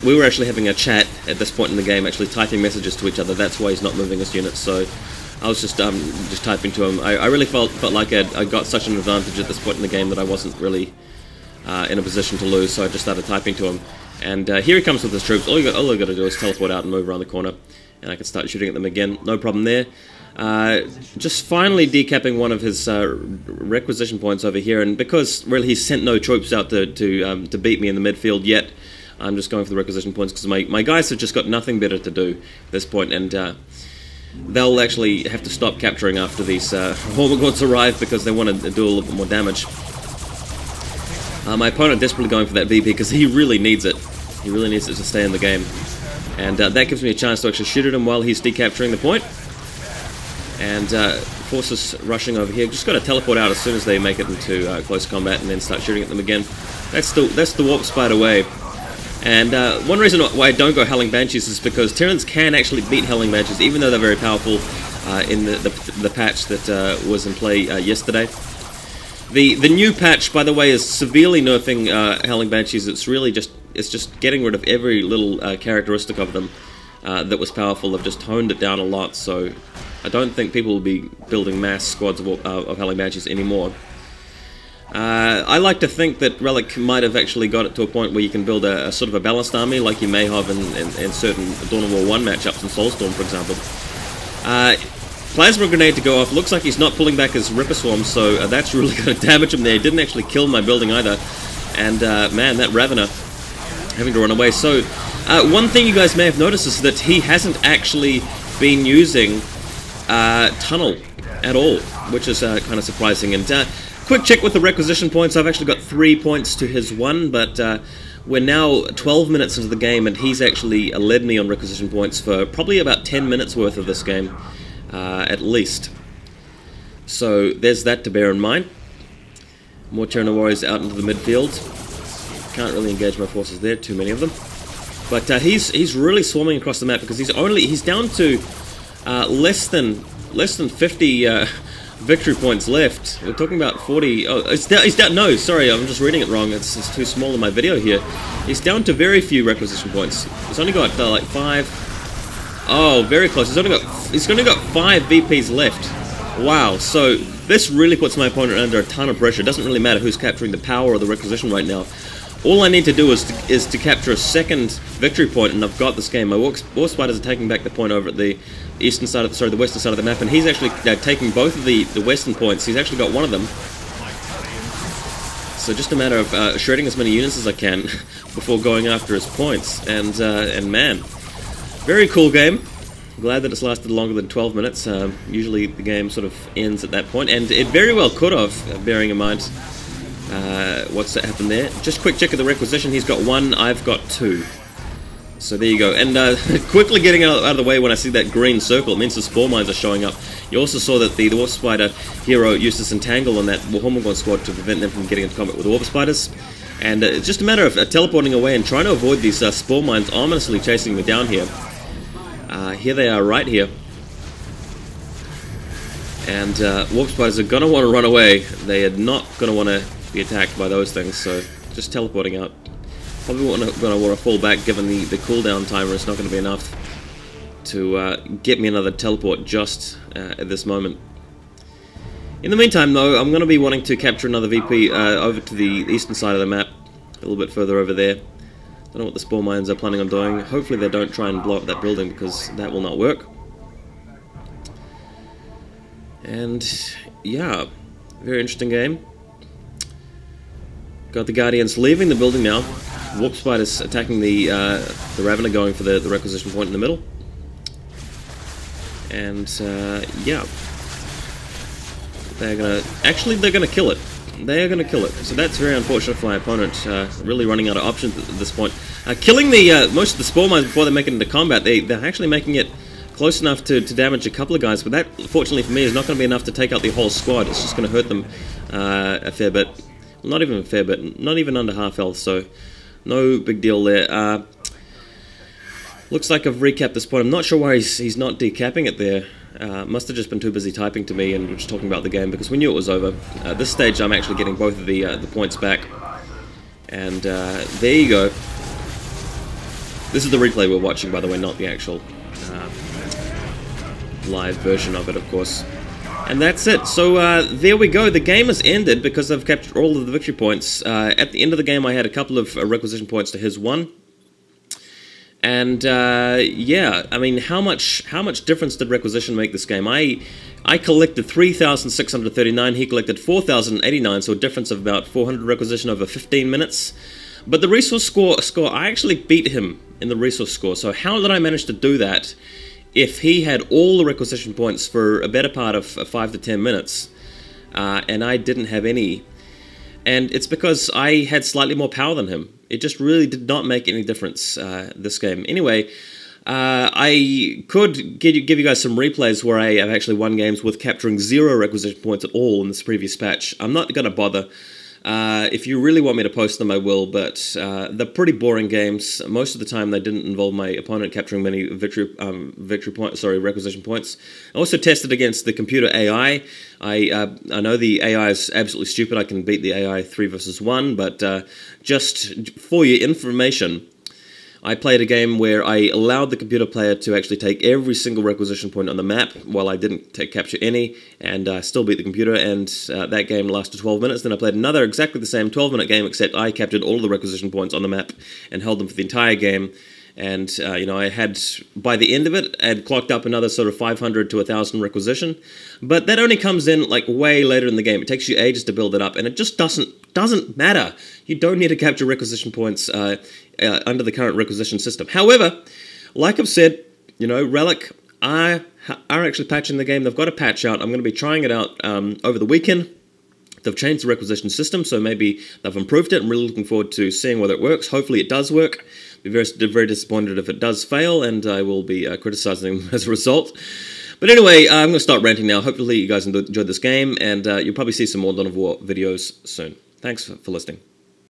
we were actually having a chat at this point in the game, actually typing messages to each other. That's why he's not moving his units. So I was just typing to him. I really felt like I got such an advantage at this point in the game that I wasn't really in a position to lose. So I just started typing to him. And here he comes with his troops. All I got to do is teleport out and move around the corner, and I can start shooting at them again. No problem there. Just finally decapping one of his requisition points over here, and because really he's sent no troops out to beat me in the midfield yet, I'm just going for the requisition points because my guys have just got nothing better to do at this point, and they'll actually have to stop capturing after these Hormigauds arrive because they want to do a little bit more damage. My opponent desperately going for that VP because he really needs it. He really needs it to stay in the game, and that gives me a chance to actually shoot at him while he's decapturing the point. And forces rushing over here. Just got to teleport out as soon as they make it into close combat, and then start shooting at them again. That's the warp spider way. And one reason why I don't go Howling Banshees is because Tyrants can actually beat Howling Banshees, even though they're very powerful in the patch that was in play yesterday. The new patch, by the way, is severely nerfing Howling Banshees. It's really just getting rid of every little characteristic of them that was powerful. They've just toned it down a lot, so I don't think people will be building mass squads of Howling Banshees anymore. I like to think that Relic might have actually got it to a point where you can build a sort of a balanced army like you may have in certain Dawn of War 1 matchups in Soulstorm, for example. Plasma Grenade to go off. Looks like he's not pulling back his Ripper Swarm, so that's really going to damage him there. He didn't actually kill my building either. And man, that Ravener having to run away. So one thing you guys may have noticed is that he hasn't actually been using Tunnel at all, which is kind of surprising. And quick check with the requisition points. I've actually got 3 points to his 1, but we're now 12 minutes into the game, and he's actually led me on requisition points for probably about 10 minutes worth of this game, at least. So there's that to bear in mind. More Tyranno Warriors out into the midfield. Can't really engage my forces there, too many of them. But he's really swarming across the map because he's down to less than 50 victory points left. We're talking about 40. Oh, he's down. No, sorry, I'm just reading it wrong. It's too small in my video here. He's down to very few requisition points. He's only got like 5. Oh, very close. He's only got 5 VPs left. Wow. So this really puts my opponent under a ton of pressure. It doesn't really matter who's capturing the power or the requisition right now. All I need to do is to capture a second victory point, and I've got this game. My War Spiders are taking back the point over at the eastern side of the western side of the map, and he's actually taking both of the western points. He's actually got one of them. So just a matter of shredding as many units as I can before going after his points. And man, very cool game. Glad that it's lasted longer than 12 minutes. Usually the game sort of ends at that point, and it very well could have, bearing in mind what's that happened there. Just quick check of the requisition. He's got 1, I've got 2. So there you go. And quickly getting out of the way when I see that green circle, it means the Spore Mines are showing up. You also saw that the Warp Spider hero used this Entangle on that Hormigauds squad to prevent them from getting into combat with Warp Spiders. And it's just a matter of teleporting away and trying to avoid these Spore Mines ominously chasing me down here. Here they are right here. And Warp Spiders are going to want to run away. They are not going to want to be attacked by those things, so just teleporting out. Probably going to want to fall back given the cooldown timer. It's not going to be enough to get me another teleport just at this moment. In the meantime, though, I'm going to be wanting to capture another VP over to the eastern side of the map, a little bit further over there. Don't know what the Spore Mines are planning on doing. Hopefully they don't try and blow up that building, because that will not work. And yeah, very interesting game. Got the Guardians leaving the building now. Warp Spiders attacking the Ravener, going for the requisition point in the middle. And yeah, they're gonna kill it. They are gonna kill it. So that's very unfortunate for my opponent. Really running out of options at this point. Killing the most of the Spore Mines before they make it into combat. They're actually making it close enough to damage a couple of guys, but that, fortunately for me, is not going to be enough to take out the whole squad. It's just going to hurt them a fair bit. Well, not even a fair bit, not even under half health, so no big deal there. Looks like I've recapped this point. I'm not sure why he's not decapping it there. Must have just been too busy typing to me and just talking about the game, because we knew it was over. At this stage, I'm actually getting both of the points back. And there you go. This is the replay we're watching, by the way, not the actual live version of it, of course. And that's it. So there we go. The game has ended because I've captured all of the victory points. At the end of the game, I had a couple of requisition points to his one. And yeah, I mean, how much difference did requisition make this game? I collected 3,639. He collected 4,089. So a difference of about 400 requisition over 15 minutes. But the resource score, I actually beat him in the resource score. So how did I manage to do that? If he had all the requisition points for a better part of 5 to 10 minutes, and I didn't have any, and it's because I had slightly more power than him. It just really did not make any difference, this game. Anyway, I could give you guys some replays where I have actually won games with capturing 0 requisition points at all in this previous patch. I'm not going to bother. If you really want me to post them, I will, but they're pretty boring games. Most of the time, they didn't involve my opponent capturing many requisition points. I also tested against the computer AI. I know the AI is absolutely stupid. I can beat the AI 3 versus 1, but just for your information, I played a game where I allowed the computer player to actually take every single requisition point on the map while I didn't capture any, and still beat the computer, and that game lasted 12 minutes. Then I played another exactly the same 12-minute game, except I captured all of the requisition points on the map and held them for the entire game. And, you know, I had, by the end of it, I had clocked up another sort of 500 to 1,000 requisition. But that only comes in, like, way later in the game. It takes you ages to build it up, and it just doesn't matter. You don't need to capture requisition points under the current requisition system. However, like I've said, you know, Relic are actually patching the game. They've got a patch out. I'm going to be trying it out over the weekend. They've changed the requisition system, so maybe they've improved it. I'm really looking forward to seeing whether it works. Hopefully it does work. Be very disappointed if it does fail, and I will be criticizing them as a result. But anyway, I'm going to start ranting now. Hopefully you guys enjoyed this game, and you'll probably see some more Dawn of War videos soon. Thanks for listening.